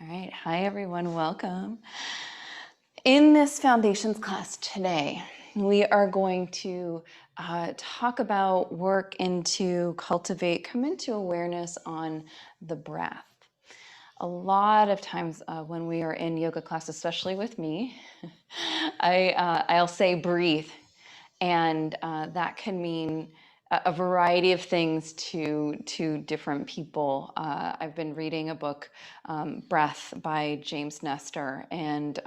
All right, hi everyone, welcome. In this foundations class today, we are going to talk about work into come into awareness on the breath. A lot of times when we are in yoga class, especially with me, I'll say breathe, and that can mean a variety of things to different people. I've been reading a book, Breath by James Nestor, and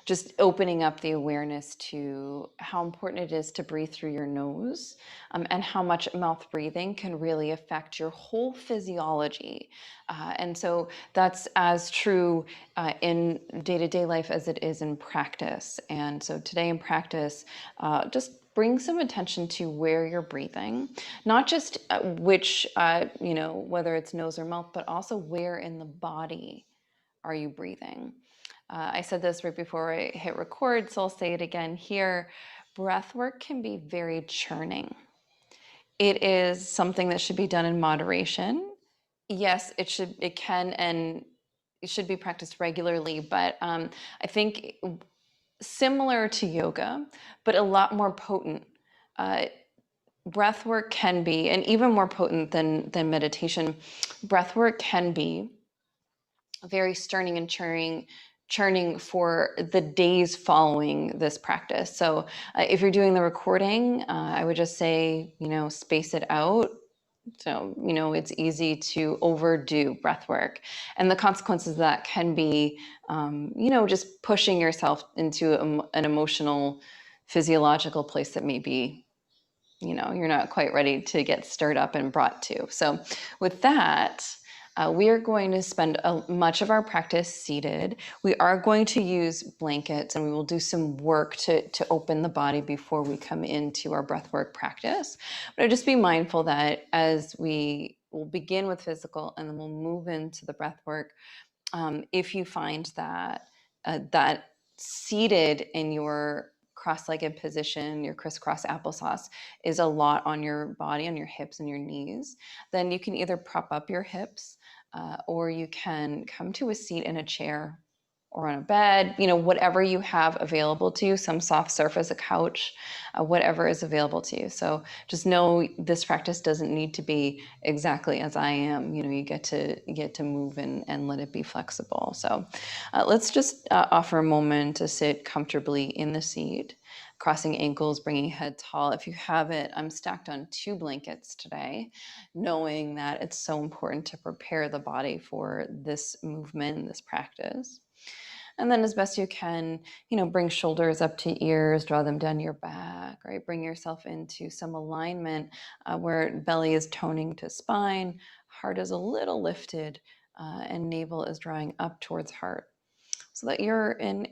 just opening up the awareness to how important it is to breathe through your nose, and how much mouth breathing can really affect your whole physiology. And so that's as true in day-to-day life as it is in practice. And so today in practice, just bring some attention to where you're breathing, not just which, whether it's nose or mouth, but also where in the body are you breathing. I said this right before I hit record, so I'll say it again here. Breath work can be very churning. It is something that should be done in moderation. Yes, it can, and it should be practiced regularly, but I think similar to yoga, but a lot more potent. Breath work can be, and even more potent than meditation, breath work can be very stirring and churning for the days following this practice. So if you're doing the recording, I would just say, space it out. So, it's easy to overdo breath work. And the consequences of that can be, just pushing yourself into an emotional, physiological place that maybe, you're not quite ready to get stirred up and brought to. So with that, we are going to spend much of our practice seated. We are going to use blankets, and we will do some work to open the body before we come into our breathwork practice. But just be mindful that as we will begin with physical and then we'll move into the breathwork, if you find that that seated in your cross-legged position, your crisscross applesauce, is a lot on your body, on your hips and your knees, then you can either prop up your hips or you can come to a seat in a chair or on a bed, whatever you have available to you, some soft surface, a couch, whatever is available to you. So just know this practice doesn't need to be exactly as I am. You get to move and let it be flexible. So let's just offer a moment to sit comfortably in the seat, crossing ankles, bringing head tall. If you have it, I'm stacked on 2 blankets today, knowing that it's so important to prepare the body for this movement, this practice. And then as best you can, bring shoulders up to ears, draw them down your back, right? Bring yourself into some alignment where belly is toning to spine, heart is a little lifted, and navel is drawing up towards heart. So that you're in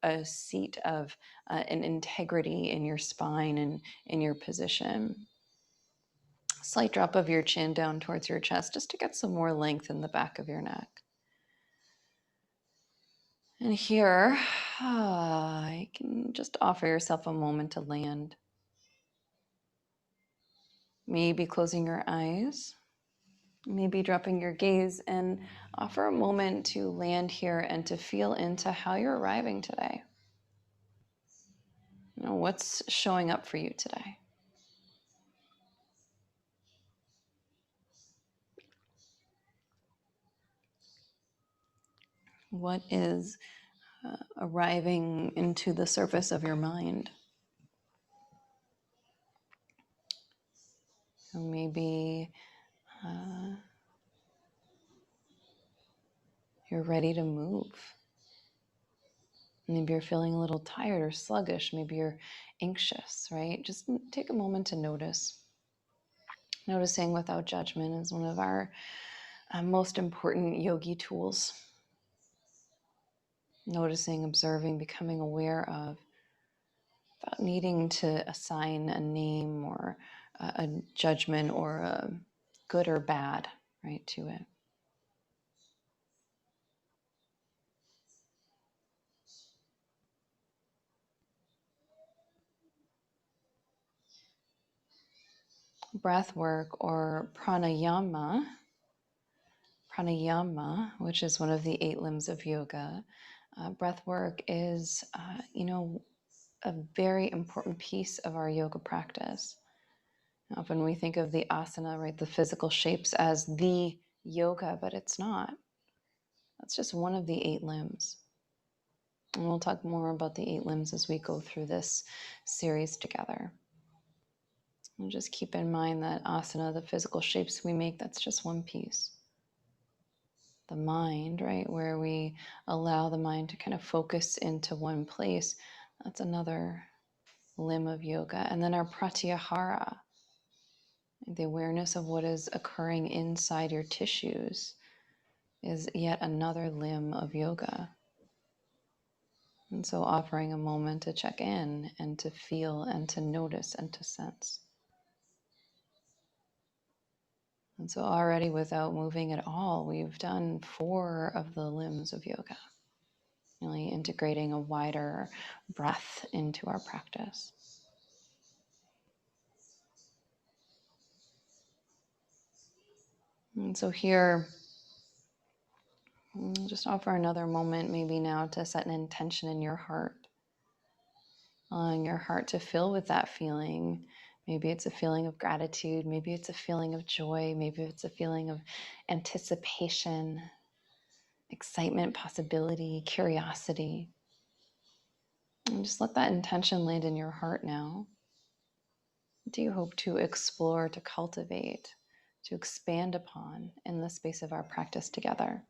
a seat of an integrity in your spine and in your position. Slight drop of your chin down towards your chest just to get some more length in the back of your neck. And here, you can just offer yourself a moment to land. Maybe closing your eyes, maybe dropping your gaze, and offer a moment to land here and to feel into how you're arriving today. What's showing up for you today? What is arriving into the surface of your mind? Maybe you're ready to move. Maybe you're feeling a little tired or sluggish. Maybe you're anxious, right? Just take a moment to notice. Noticing without judgment is one of our most important yogi tools. Noticing, observing, becoming aware of, without needing to assign a name or a judgment or a good or bad, right, to it. Breath work, or pranayama. Pranayama, which is one of the 8 limbs of yoga. Breathwork is, a very important piece of our yoga practice. Often we think of the asana, right, the physical shapes as the yoga, but it's not. That's just one of the 8 limbs. And we'll talk more about the 8 limbs as we go through this series together. And just keep in mind that asana, the physical shapes we make, that's just one piece. The mind, right, where we allow the mind to kind of focus into one place, that's another limb of yoga. And then our Pratyahara, the awareness of what is occurring inside your tissues, is yet another limb of yoga. And so offering a moment to check in and to feel and to notice and to sense. And so already, without moving at all, we've done 4 of the limbs of yoga, really integrating a wider breath into our practice. And so here, just offer another moment maybe now to set an intention in your heart, allowing your heart to fill with that feeling. Maybe it's a feeling of gratitude, maybe it's a feeling of joy, maybe it's a feeling of anticipation, excitement, possibility, curiosity. And just let that intention land in your heart now. What do you hope to explore, to cultivate, to expand upon in the space of our practice together?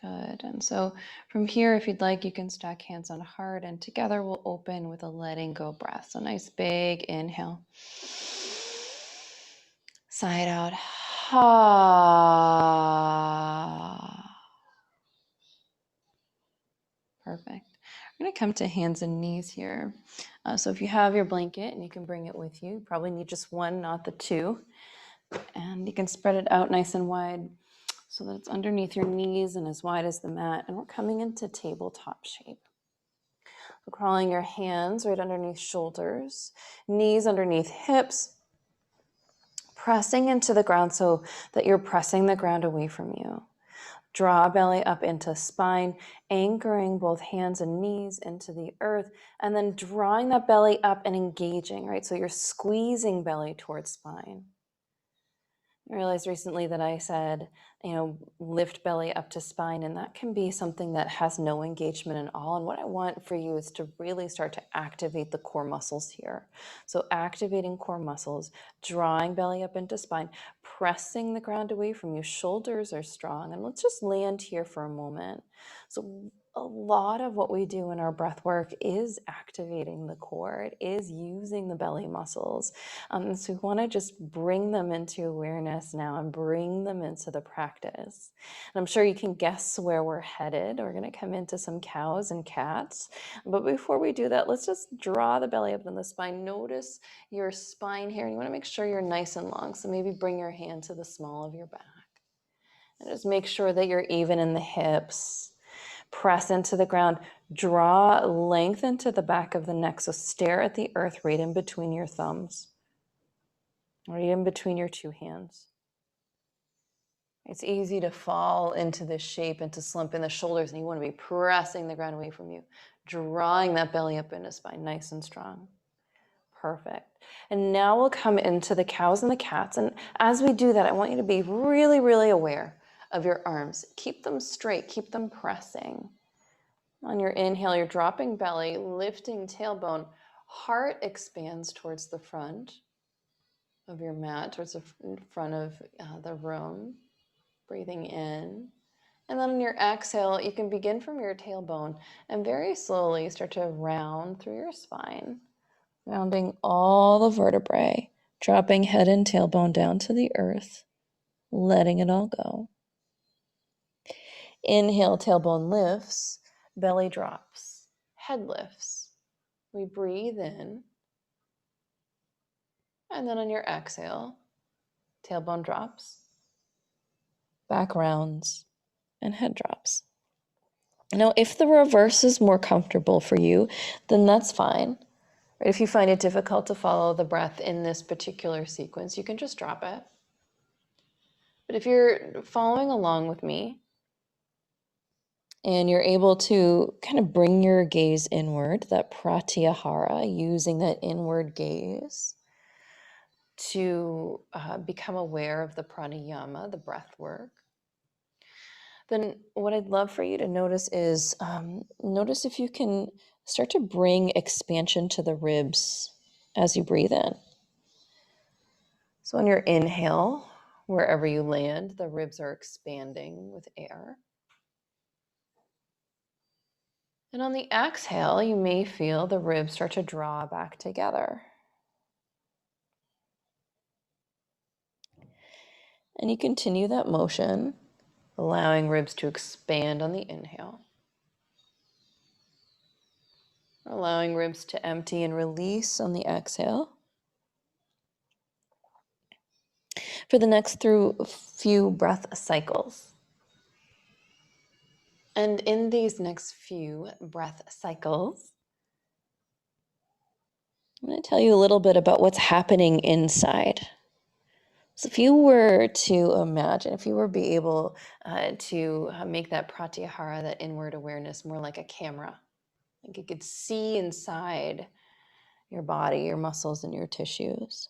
Good. And so from here, if you'd like, you can stack hands on heart, and together we'll open with a letting go breath. So nice big inhale. Side out. Perfect. We're going to come to hands and knees here. So if you have your blanket, and you can bring it with you, probably need just one, not the 2. And you can spread it out nice and wide so that it's underneath your knees and as wide as the mat. And we're coming into tabletop shape. So crawling your hands right underneath shoulders, knees underneath hips, pressing into the ground so that you're pressing the ground away from you. Draw belly up into spine, anchoring both hands and knees into the earth, and then drawing that belly up and engaging, right? So you're squeezing belly towards spine. I realized recently that I said, lift belly up to spine, and that can be something that has no engagement at all. And what I want for you is to really start to activate the core muscles here. So activating core muscles, drawing belly up into spine, pressing the ground away from you. Shoulders are strong. And let's just land here for a moment. So a lot of what we do in our breath work is activating the core. It is using the belly muscles. So we want to just bring them into awareness now and bring them into the practice. And I'm sure you can guess where we're headed. We're going to come into some cows and cats. But before we do that, let's just draw the belly up in the spine. Notice your spine here. You want to make sure you're nice and long. So maybe bring your hand to the small of your back. And just make sure that you're even in the hips. Press into the ground, draw length into the back of the neck. So stare at the earth right in between your thumbs, right in between your 2 hands. It's easy to fall into this shape and to slump in the shoulders, and you want to be pressing the ground away from you, drawing that belly up into spine, nice and strong. Perfect. And now we'll come into the cows and the cats. And as we do that, I want you to be really, really aware of your arms. Keep them straight, keep them pressing. On your inhale, you're dropping belly, lifting tailbone. Heart expands towards the front of your mat, towards the front of the room. Breathing in. And then on your exhale, you can begin from your tailbone and very slowly start to round through your spine, rounding all the vertebrae, dropping head and tailbone down to the earth, letting it all go. Inhale, tailbone lifts, belly drops, head lifts. We breathe in. And then on your exhale, tailbone drops, back rounds, and head drops. Now, if the reverse is more comfortable for you, then that's fine. Right? If you find it difficult to follow the breath in this particular sequence, you can just drop it. But if you're following along with me and you're able to kind of bring your gaze inward, that Pratyahara, using that inward gaze to become aware of the pranayama, the breath work, then what I'd love for you to notice is notice if you can start to bring expansion to the ribs as you breathe in. So on your inhale, wherever you land, the ribs are expanding with air. And on the exhale, you may feel the ribs start to draw back together. And you continue that motion, allowing ribs to expand on the inhale, allowing ribs to empty and release on the exhale. For the next few breath cycles. And in these next few breath cycles, I'm going to tell you a little bit about what's happening inside. So if you were to imagine, if you were be able to make that Pratyahara, that inward awareness, more like a camera, like you could see inside your body, your muscles, and your tissues,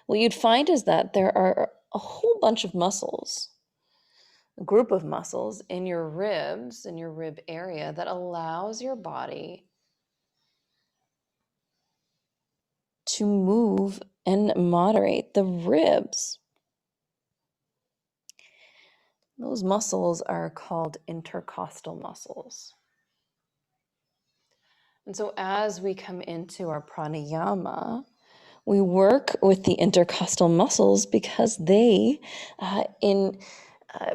what you'd find is that there are a whole bunch of muscles, a group of muscles in your ribs, in your rib area, that allows your body to move and moderate the ribs. Those muscles are called intercostal muscles. And so as we come into our pranayama, we work with the intercostal muscles because they, in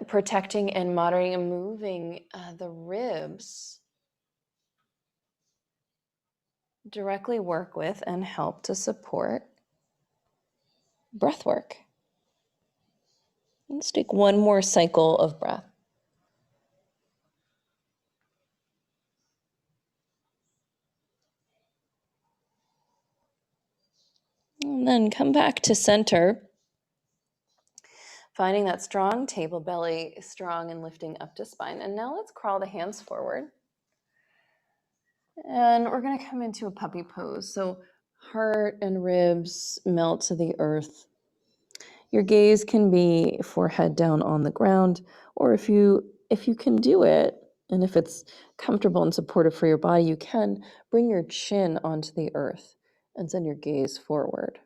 protecting and moderating and moving the ribs, directly work with and help to support breath work. Let's take one more cycle of breath. And then come back to center, finding that strong table belly, strong and lifting up to spine. And now let's crawl the hands forward. And we're going to come into a puppy pose. So heart and ribs melt to the earth. Your gaze can be forehead down on the ground, or if you can do it, and if it's comfortable and supportive for your body, you can bring your chin onto the earth and send your gaze forward.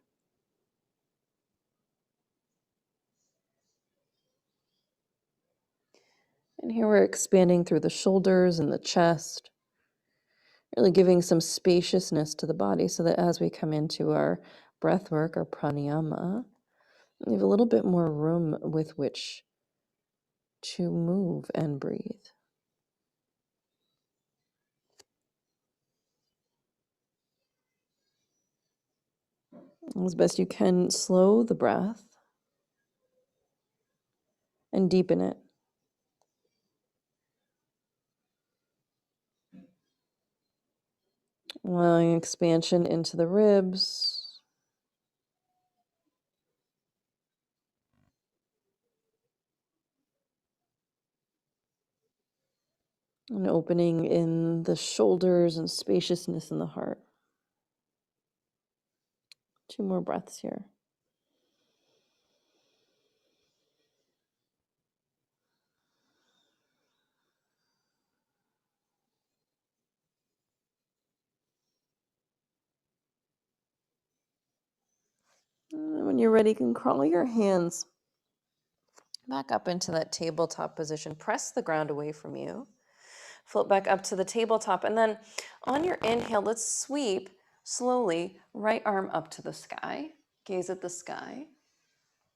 And here we're expanding through the shoulders and the chest, really giving some spaciousness to the body so that as we come into our breath work, our pranayama, we have a little bit more room with which to move and breathe. As best you can, slow the breath and deepen it. Allowing expansion into the ribs. And opening in the shoulders and spaciousness in the heart. 2 more breaths here. And when you're ready, you can crawl your hands back up into that tabletop position. Press the ground away from you. Float back up to the tabletop. And then on your inhale, let's sweep slowly, right arm up to the sky. Gaze at the sky.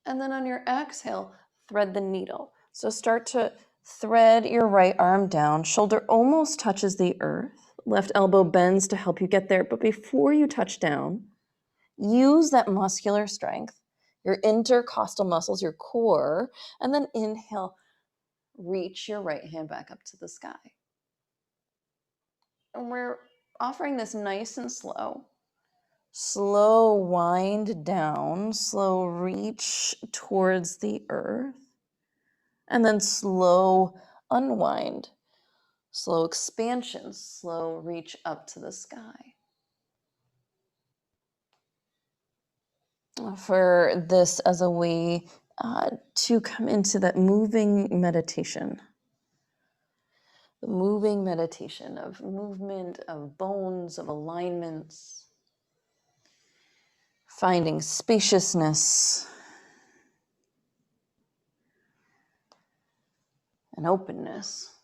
And then on your exhale, thread the needle. So start to thread your right arm down. Shoulder almost touches the earth. Left elbow bends to help you get there. But before you touch down, use that muscular strength, your intercostal muscles, your core, and then inhale, reach your right hand back up to the sky. And we're offering this nice and slow. Slow wind down, slow reach towards the earth, and then slow unwind, slow expansion, slow reach up to the sky. For this as a way to come into that moving meditation. The moving meditation of movement, of bones, of alignments, finding spaciousness and openness.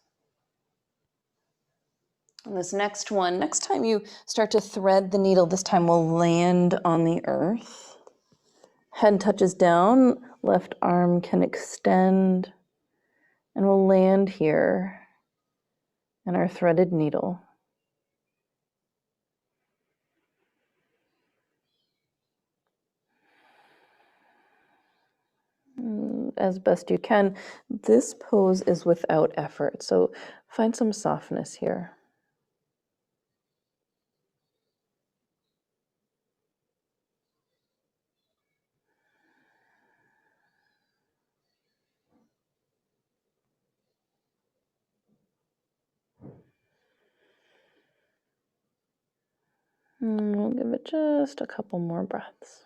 And this next one, next time you start to thread the needle, this time we'll land on the earth. Head touches down, left arm can extend, and we'll land here in our threaded needle. As best you can. This pose is without effort, so find some softness here. We'll give it just a couple more breaths.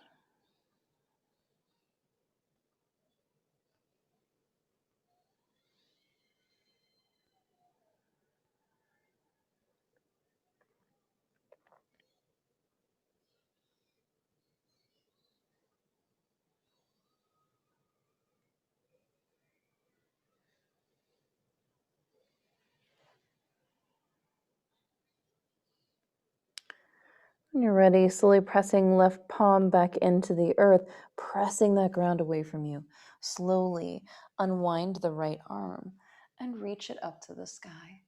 When you're ready, slowly pressing left palm back into the earth, pressing that ground away from you. Slowly unwind the right arm and reach it up to the sky.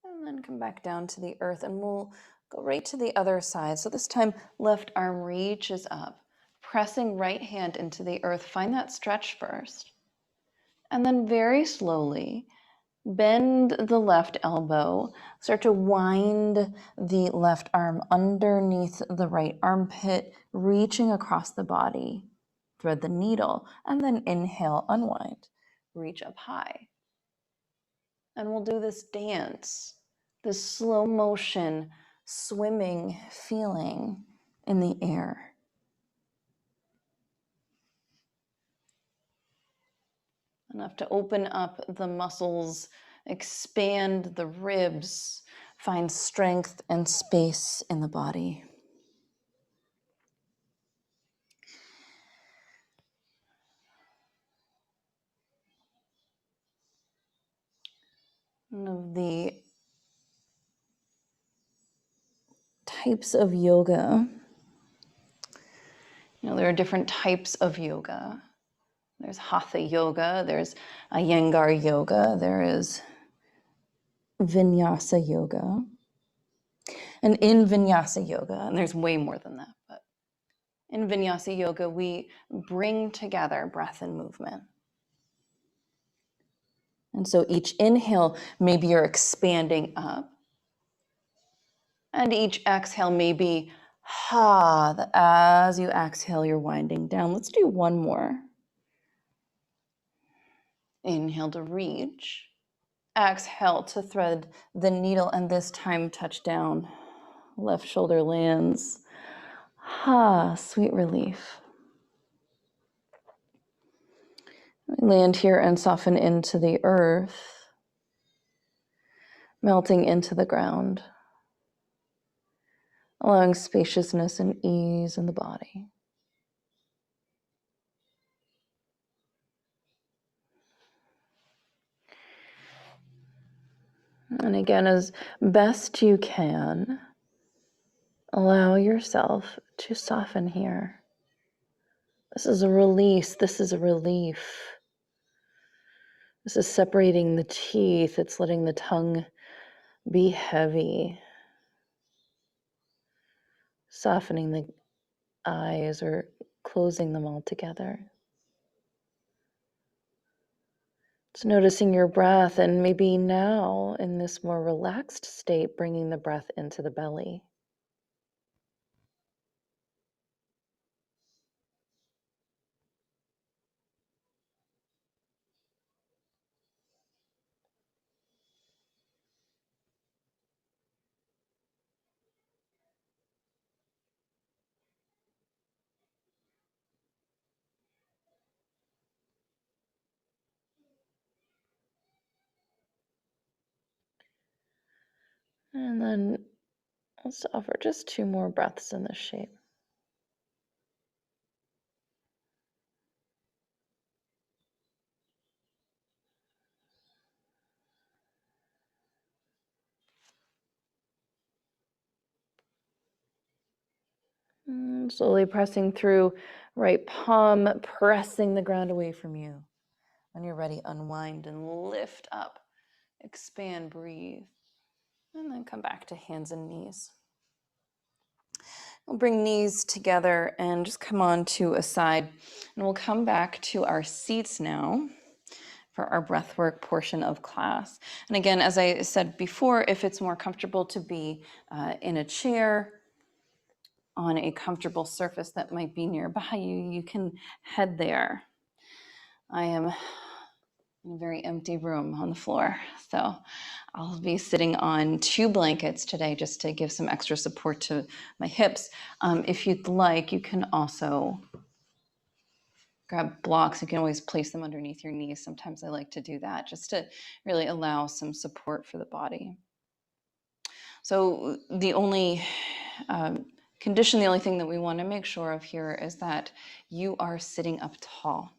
And then come back down to the earth and we'll go right to the other side. So this time, left arm reaches up, pressing right hand into the earth. Find that stretch first. And then very slowly, bend the left elbow, start to wind the left arm underneath the right armpit, reaching across the body. Thread the needle, and then inhale, unwind. Reach up high. And we'll do this dance, this slow motion, swimming feeling in the air. Enough to open up the muscles, expand the ribs, find strength and space in the body. One of the types of yoga, there are different types of yoga. There's hatha yoga, there's Iyengar yoga, there is vinyasa yoga. And in vinyasa yoga, and there's way more than that, but in vinyasa yoga, we bring together breath and movement. And so each inhale, maybe you're expanding up. And each exhale, maybe as you exhale, you're winding down. Let's do one more. Inhale to reach. Exhale to thread the needle, and this time touch down. Left shoulder lands. Sweet relief. Land here and soften into the earth, melting into the ground, allowing spaciousness and ease in the body. And again, as best you can, allow yourself to soften here. This is a release. This is a relief. This is separating the teeth. It's letting the tongue be heavy. Softening the eyes or closing them all together. Just noticing your breath, and maybe now in this more relaxed state, bringing the breath into the belly. And then let's offer just 2 more breaths in this shape. Slowly pressing through right palm, pressing the ground away from you. When you're ready, unwind and lift up. Expand, breathe. And then come back to hands and knees. We'll bring knees together and just come on to a side. And we'll come back to our seats now for our breathwork portion of class. And again, as I said before, if it's more comfortable to be in a chair, on a comfortable surface that might be nearby you, you can head there. I am in a very empty room on the floor, so I'll be sitting on 2 blankets today just to give some extra support to my hips. If you'd like, you can also grab blocks. You can always place them underneath your knees. Sometimes I like to do that just to really allow some support for the body. So the only condition, the only thing that we want to make sure of here is that you are sitting up tall,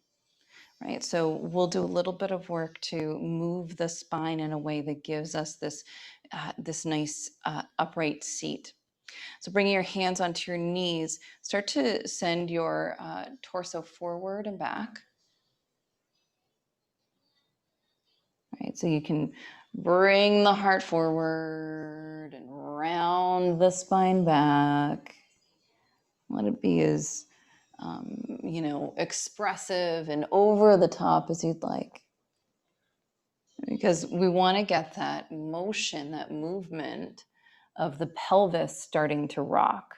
right? So we'll do a little bit of work to move the spine in a way that gives us this, this nice upright seat. So bringing your hands onto your knees, start to send your torso forward and back. Right, so you can bring the heart forward and round the spine back. Let it be as, expressive and over the top as you'd like. Because we want to get that motion, that movement of the pelvis starting to rock.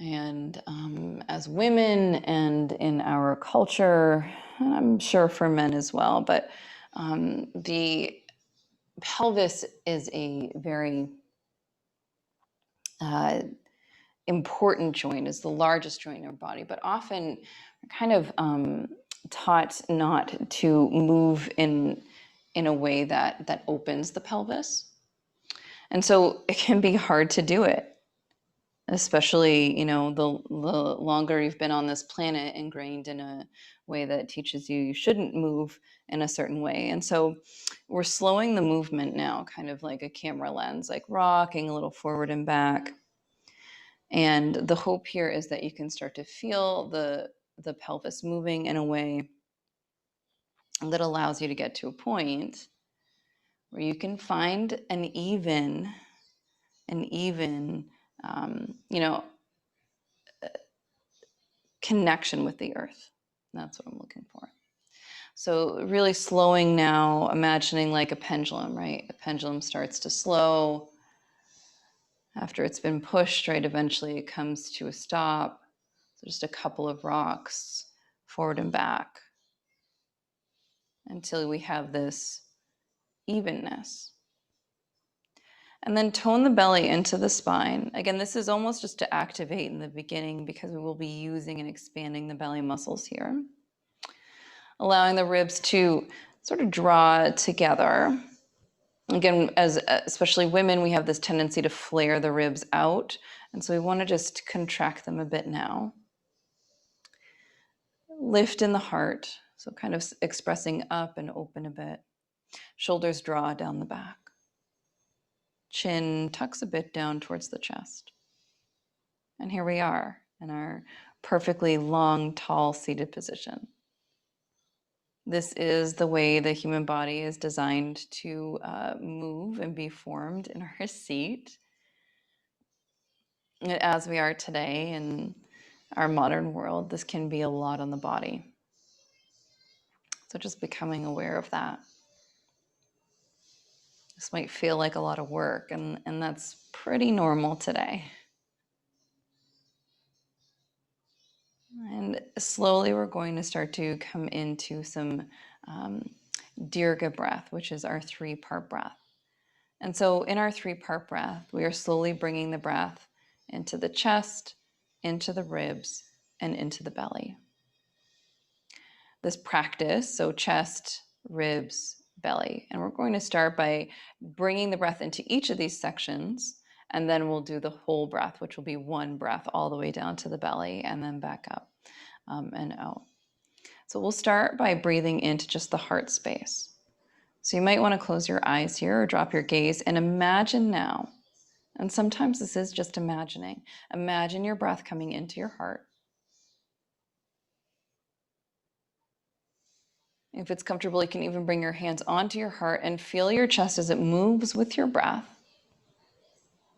And as women and in our culture, and I'm sure for men as well, but the pelvis is a very important joint, is the largest joint in our body, but often we're kind of taught not to move in a way that opens the pelvis. And so it can be hard to do it, especially, the longer you've been on this planet, ingrained in a way that teaches you shouldn't move in a certain way. And so we're slowing the movement now, kind of like a camera lens, like rocking a little forward and back. And the hope here is that you can start to feel the pelvis moving in a way that allows you to get to a point where you can find an even connection with the earth. That's what I'm looking for. So really slowing now, imagining like a pendulum, right? A pendulum starts to slow. After it's been pushed, right, eventually it comes to a stop. So just a couple of rocks forward and back until we have this evenness. And then tone the belly into the spine. Again, this is almost just to activate in the beginning because we will be using and expanding the belly muscles here. Allowing the ribs to sort of draw together. Again, as especially women, we have this tendency to flare the ribs out. And so we want to just contract them a bit now. Lift in the heart. So kind of expressing up and open a bit. Shoulders draw down the back. Chin tucks a bit down towards the chest. And here we are in our perfectly long, tall, seated position. This is the way the human body is designed to move and be formed in our seat. As we are today in our modern world, this can be a lot on the body. So just becoming aware of that. This might feel like a lot of work, and that's pretty normal today. And slowly we're going to start to come into some Dirga breath, which is our 3-part breath. And so in our 3-part breath, we are slowly bringing the breath into the chest, into the ribs, and into the belly. This practice, so chest, ribs, belly. And we're going to start by bringing the breath into each of these sections, and then we'll do the whole breath, which will be one breath all the way down to the belly and then back up and out. So we'll start by breathing into just the heart space. So you might want to close your eyes here or drop your gaze and imagine now. And sometimes this is just imagining. Imagine your breath coming into your heart. If it's comfortable, you can even bring your hands onto your heart and feel your chest as it moves with your breath.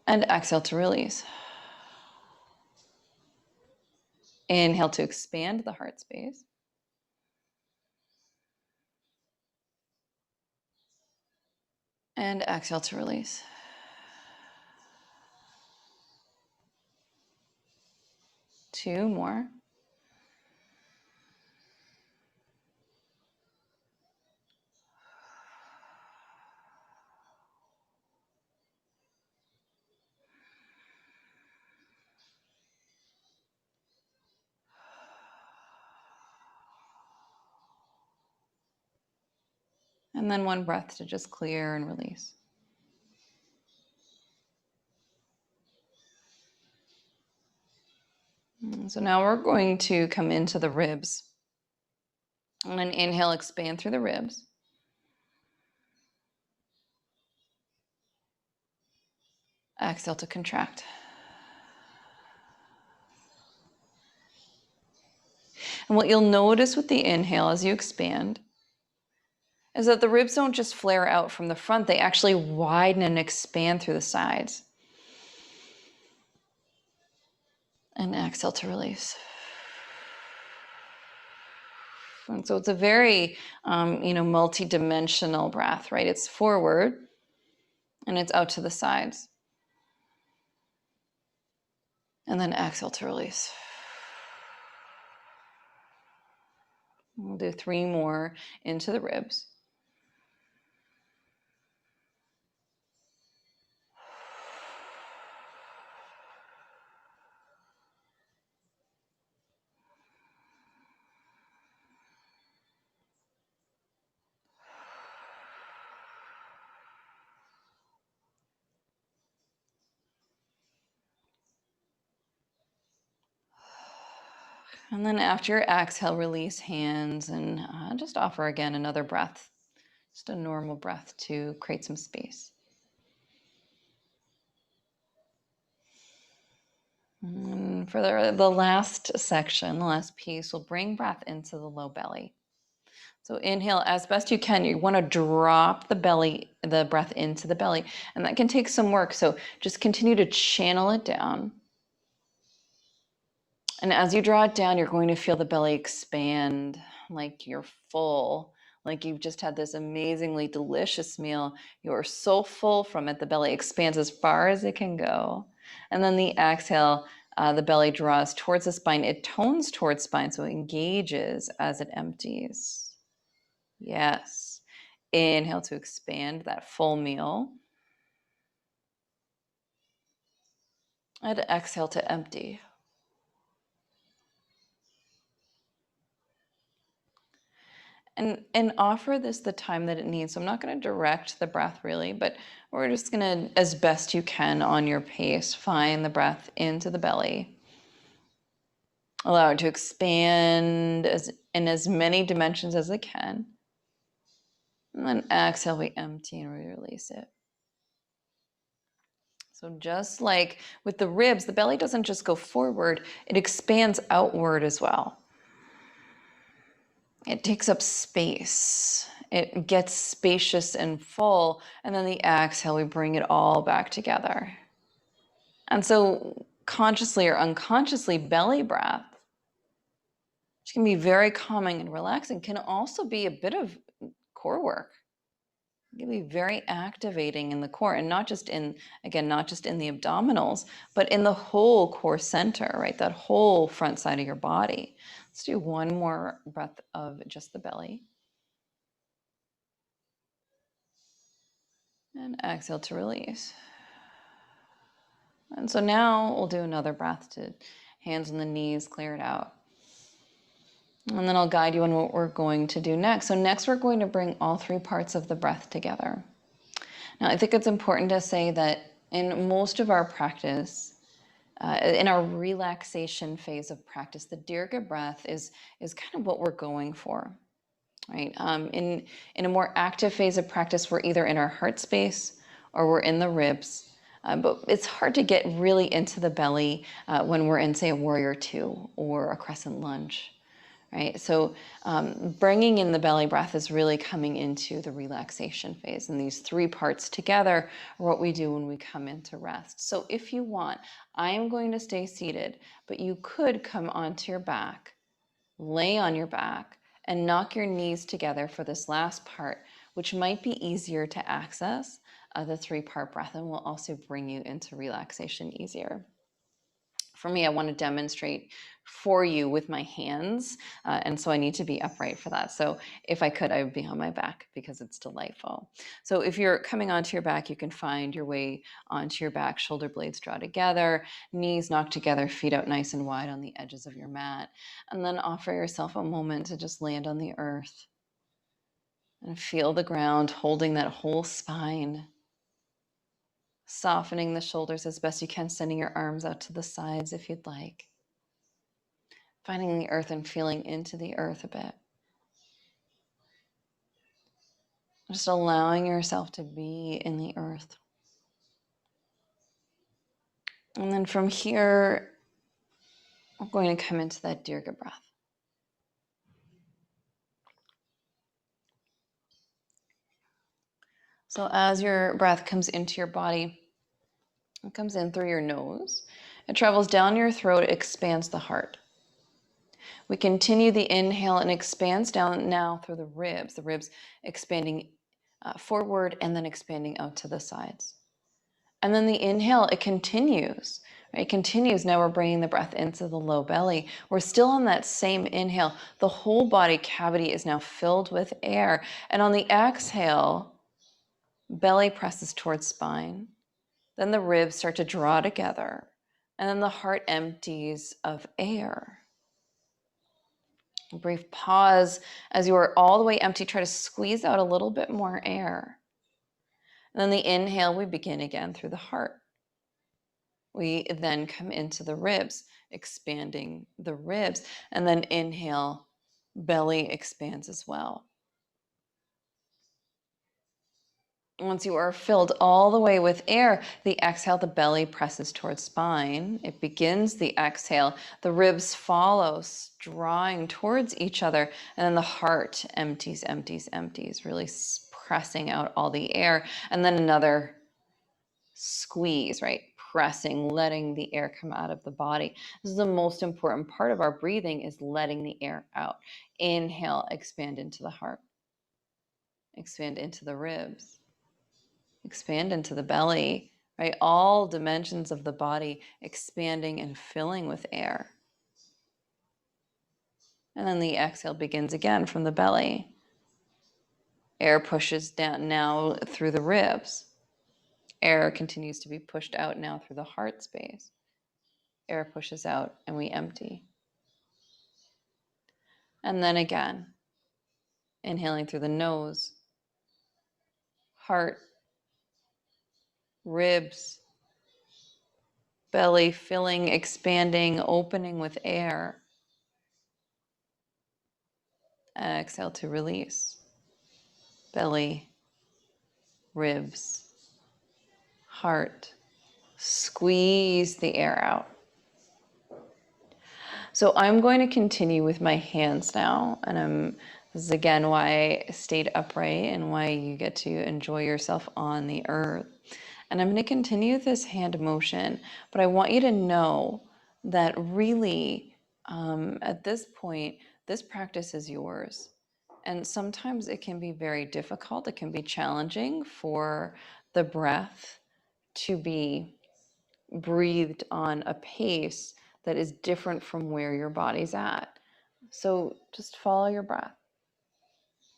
And exhale to release. Inhale to expand the heart space. And exhale to release. Two more. And then one breath to just clear and release. So now we're going to come into the ribs. And then inhale, expand through the ribs. Exhale to contract. And what you'll notice with the inhale as you expand is that the ribs don't just flare out from the front, they actually widen and expand through the sides. And exhale to release. And so it's a very, multi-dimensional breath, right? It's forward and it's out to the sides. And then exhale to release. We'll do 3 more into the ribs. And then after your exhale, release hands and just offer again another breath. Just a normal breath to create some space. And for the last section, the last piece, we'll bring breath into the low belly. So inhale as best you can. You want to drop the breath into the belly, and that can take some work. So just continue to channel it down. And as you draw it down, you're going to feel the belly expand like you're full, like you've just had this amazingly delicious meal. You're so full from it, the belly expands as far as it can go. And then the exhale, the belly draws towards the spine. It tones towards spine, so it engages as it empties. Yes. Inhale to expand that full meal. And exhale to empty. And offer this the time that it needs. So I'm not going to direct the breath really, but we're just going to, as best you can on your pace, find the breath into the belly. Allow it to expand in as many dimensions as it can. And then exhale, we empty and we release it. So just like with the ribs, the belly doesn't just go forward, it expands outward as well. It takes up space. It gets spacious and full. And then the exhale, we bring it all back together. And so consciously or unconsciously, belly breath which can be very calming and relaxing, can also be a bit of core work. It can be very activating in the core, and not just in, again, not just in the abdominals, but in the whole core center, right? That whole front side of your body. Let's do one more breath of just the belly. And exhale to release. And so now we'll do another breath to hands on the knees, clear it out. And then I'll guide you on what we're going to do next. So next we're going to bring all three parts of the breath together. Now I think it's important to say that in most of our practice, in our relaxation phase of practice, the Dirga breath is kind of what we're going for, right? In a more active phase of practice, we're either in our heart space or we're in the ribs. But it's hard to get really into the belly when we're in, say, a warrior two or a crescent lunge, right? So bringing in the belly breath is really coming into the relaxation phase. And these three parts together are what we do when we come into rest. So if you want, I am going to stay seated, but you could come onto your back, lay on your back, and knock your knees together for this last part, which might be easier to access the three-part breath, and will also bring you into relaxation easier. For me, I want to demonstrate for you with my hands, and so I need to be upright for that. So if I could, I would be on my back because it's delightful. So if you're coming onto your back, you can find your way onto your back, shoulder blades draw together, knees knock together, feet out nice and wide on the edges of your mat, and then offer yourself a moment to just land on the earth and feel the ground, holding that whole spine. Softening the shoulders as best you can, sending your arms out to the sides if you'd like. Finding the earth and feeling into the earth a bit. Just allowing yourself to be in the earth. And then from here, we're going to come into that Dirga breath. So as your breath comes into your body, it comes in through your nose. It travels down your throat, it expands the heart. We continue the inhale and expands down now through the ribs expanding forward and then expanding out to the sides. And then the inhale, it continues. Right? It continues. Now we're bringing the breath into the low belly. We're still on that same inhale. The whole body cavity is now filled with air. And on the exhale, belly presses towards spine. Then the ribs start to draw together. And then the heart empties of air. A brief pause as you are all the way empty. Try to squeeze out a little bit more air. And then the inhale, we begin again through the heart. We then come into the ribs, expanding the ribs, and then inhale, belly expands as well. Once you are filled all the way with air, the exhale, the belly presses towards spine. It begins the exhale, the ribs follow, drawing towards each other, and then the heart empties, empties, empties, really pressing out all the air. And then another squeeze, right? Pressing, letting the air come out of the body. This is the most important part of our breathing, is letting the air out. Inhale, expand into the heart. Expand into the ribs. Expand into the belly, right? All dimensions of the body expanding and filling with air. And then the exhale begins again from the belly. Air pushes down now through the ribs. Air continues to be pushed out now through the heart space. Air pushes out and we empty. And then again, inhaling through the nose, heart, ribs, belly filling, expanding, opening with air. Exhale to release. Belly, ribs, heart. Squeeze the air out. So I'm going to continue with my hands now, and this is again why I stayed upright and why you get to enjoy yourself on the earth. And I'm going to continue this hand motion, but I want you to know that really at this point, this practice is yours. And sometimes it can be very difficult. It can be challenging for the breath to be breathed on a pace that is different from where your body's at. So just follow your breath,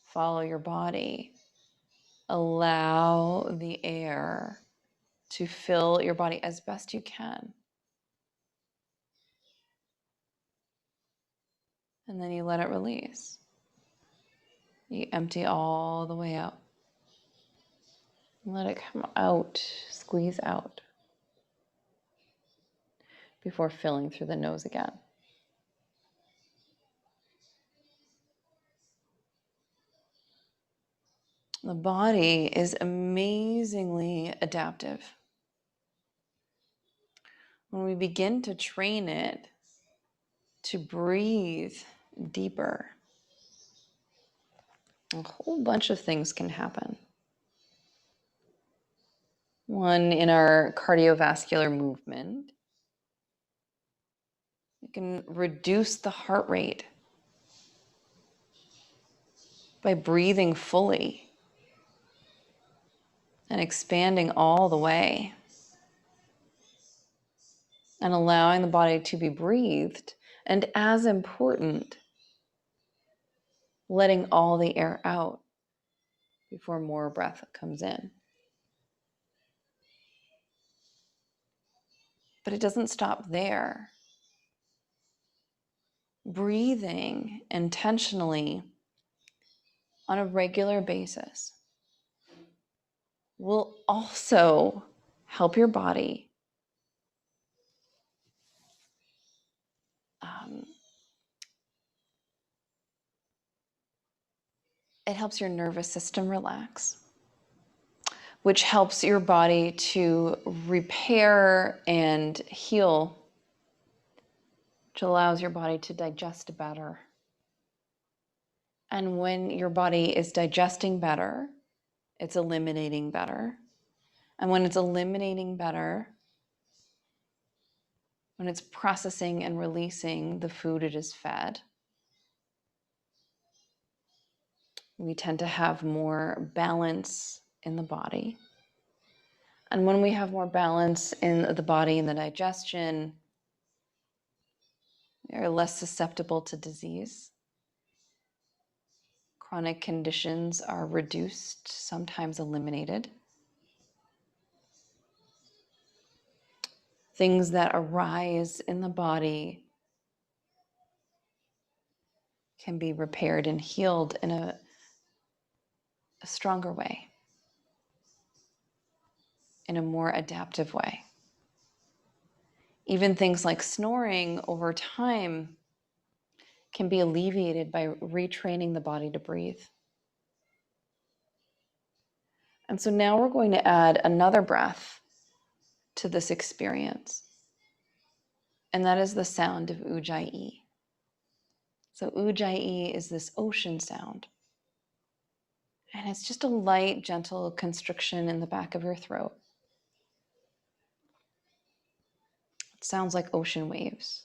follow your body, allow the air to fill your body as best you can. And then you let it release. You empty all the way out. Let it come out, squeeze out before filling through the nose again. The body is amazingly adaptive. When we begin to train it to breathe deeper, a whole bunch of things can happen. One, in our cardiovascular movement, it can reduce the heart rate by breathing fully and expanding all the way and allowing the body to be breathed. And as important, letting all the air out before more breath comes in. But it doesn't stop there. Breathing intentionally on a regular basis will also help your body it helps your nervous system relax, which helps your body to repair and heal, which allows your body to digest better. And when your body is digesting better, it's eliminating better. And when it's eliminating better, when it's processing and releasing the food it is fed, we tend to have more balance in the body. And when we have more balance in the body and the digestion, we are less susceptible to disease. Chronic conditions are reduced, sometimes eliminated. Things that arise in the body can be repaired and healed in a stronger way, in a more adaptive way. Even things like snoring over time can be alleviated by retraining the body to breathe. And so now we're going to add another breath to this experience. And that is the sound of ujjayi. So ujjayi is this ocean sound. And it's just a light, gentle constriction in the back of your throat. It sounds like ocean waves.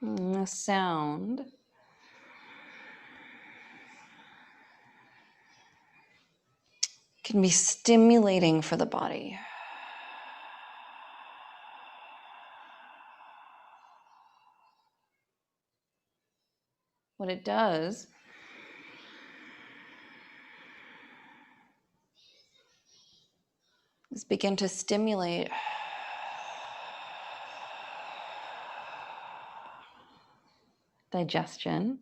The sound can be stimulating for the body. What it does is begin to stimulate digestion. And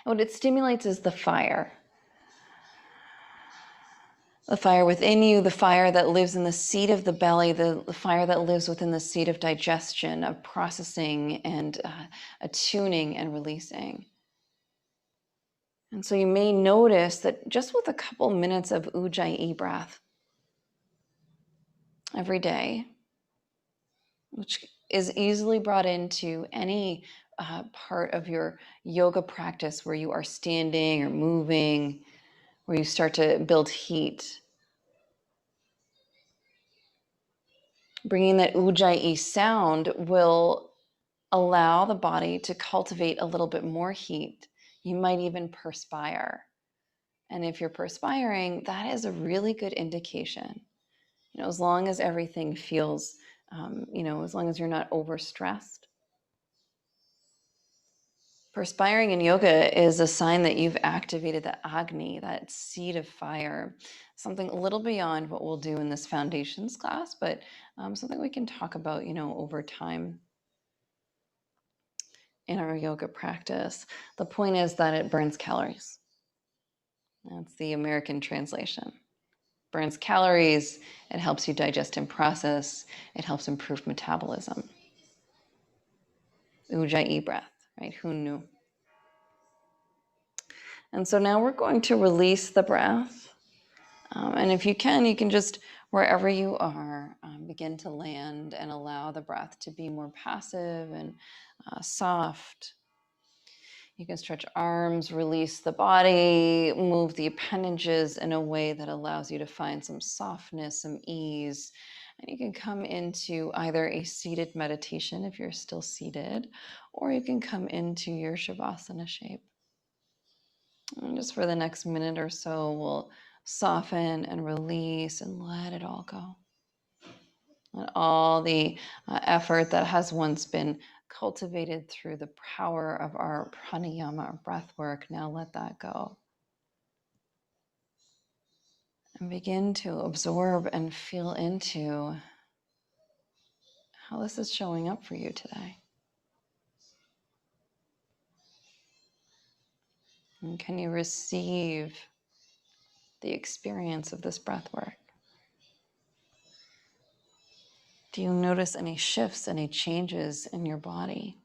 what it stimulates is the fire. The fire within you, the fire that lives in the seat of the belly, the fire that lives within the seat of digestion, of processing and attuning and releasing. And so you may notice that just with a couple minutes of Ujjayi breath every day, which is easily brought into any part of your yoga practice where you are standing or moving, where you start to build heat. Bringing that Ujjayi sound will allow the body to cultivate a little bit more heat. You might even perspire. And if you're perspiring, that is a really good indication. As long as everything feels, as long as you're not overstressed. Perspiring in yoga is a sign that you've activated the Agni, that seed of fire, something a little beyond what we'll do in this foundations class, but something we can talk about, over time in our yoga practice. The point is that it burns calories. That's the American translation. Burns calories, it helps you digest and process, it helps improve metabolism. Ujjayi breath, right? Who knew? And so now we're going to release the breath. And if you can just, wherever you are, begin to land and allow the breath to be more passive and soft. You can stretch arms, release the body, move the appendages in a way that allows you to find some softness, some ease. And you can come into either a seated meditation if you're still seated, or you can come into your Shavasana shape. And just for the next minute or so, we'll soften and release and let it all go. And all the effort that has once been cultivated through the power of our pranayama, our breath work, now let that go. And begin to absorb and feel into how this is showing up for you today. And can you receive the experience of this breath work? Do you notice any shifts, any changes in your body?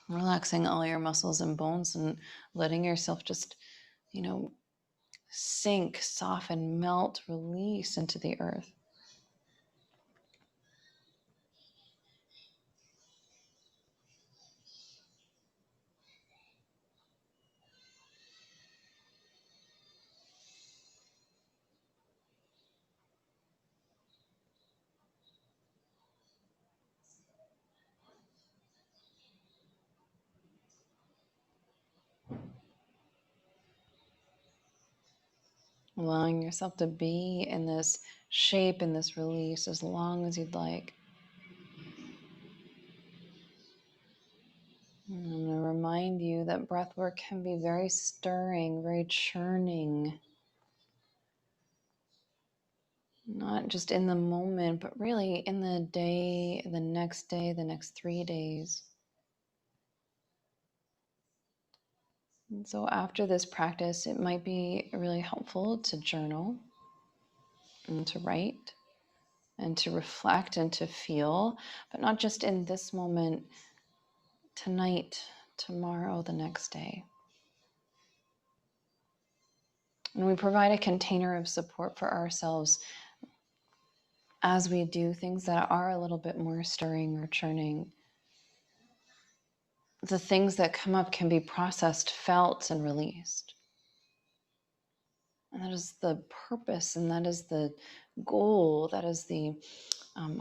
Relaxing all your muscles and bones and letting yourself just, sink, soften, melt, release into the earth. Allowing yourself to be in this shape, in this release, as long as you'd like. And I'm going to remind you that breath work can be very stirring, very churning. Not just in the moment, but really in the day, the next 3 days. And so after this practice, it might be really helpful to journal and to write and to reflect and to feel, but not just in this moment, tonight, tomorrow, the next day. And we provide a container of support for ourselves as we do things that are a little bit more stirring or churning. The things that come up can be processed, felt, and released. And that is the purpose, and that is the goal, that is the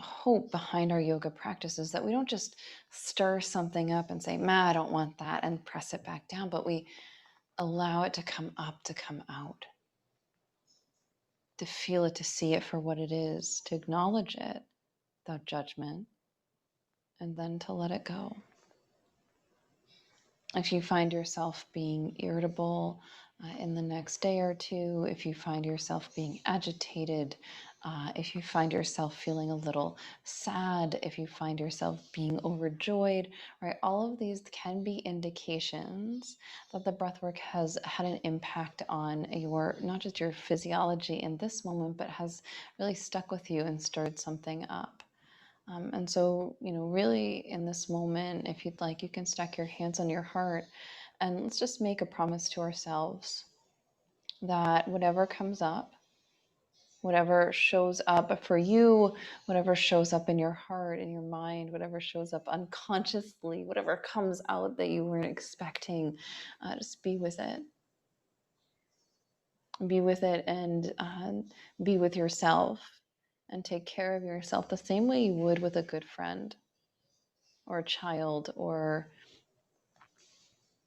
hope behind our yoga practices, that we don't just stir something up and say, I don't want that, and press it back down, but we allow it to come up, to come out, to feel it, to see it for what it is, to acknowledge it without judgment, and then to let it go. If you find yourself being irritable in the next day or two, if you find yourself being agitated, If you find yourself feeling a little sad, if you find yourself being overjoyed, right? All of these can be indications that the breath work has had an impact on your, not just your physiology in this moment, but has really stuck with you and stirred something up. And so, really in this moment, if you'd like, you can stack your hands on your heart and let's just make a promise to ourselves that whatever comes up, whatever shows up for you, whatever shows up in your heart, in your mind, whatever shows up unconsciously, whatever comes out that you weren't expecting, just be with it. Be with it and be with yourself and take care of yourself the same way you would with a good friend or a child or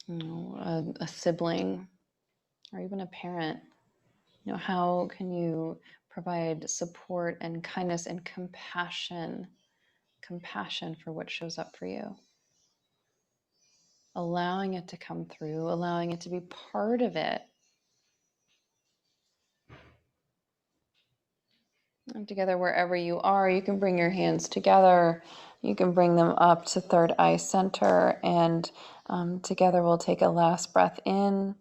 a sibling or even a parent. How can you provide support and kindness and compassion for what shows up for you? Allowing it to come through, allowing it to be part of it. And together, wherever you are, you can bring your hands together. You can bring them up to third eye center. And together, we'll take a last breath in.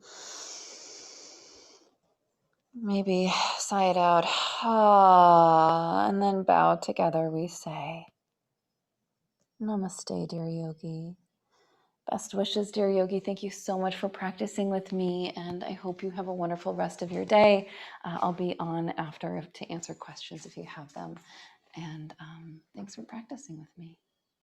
Maybe sigh it out. And then bow together. We say, Namaste, dear yogi. Best wishes, dear yogi. Thank you so much for practicing with me, and I hope you have a wonderful rest of your day. I'll be on after to answer questions if you have them. And thanks for practicing with me.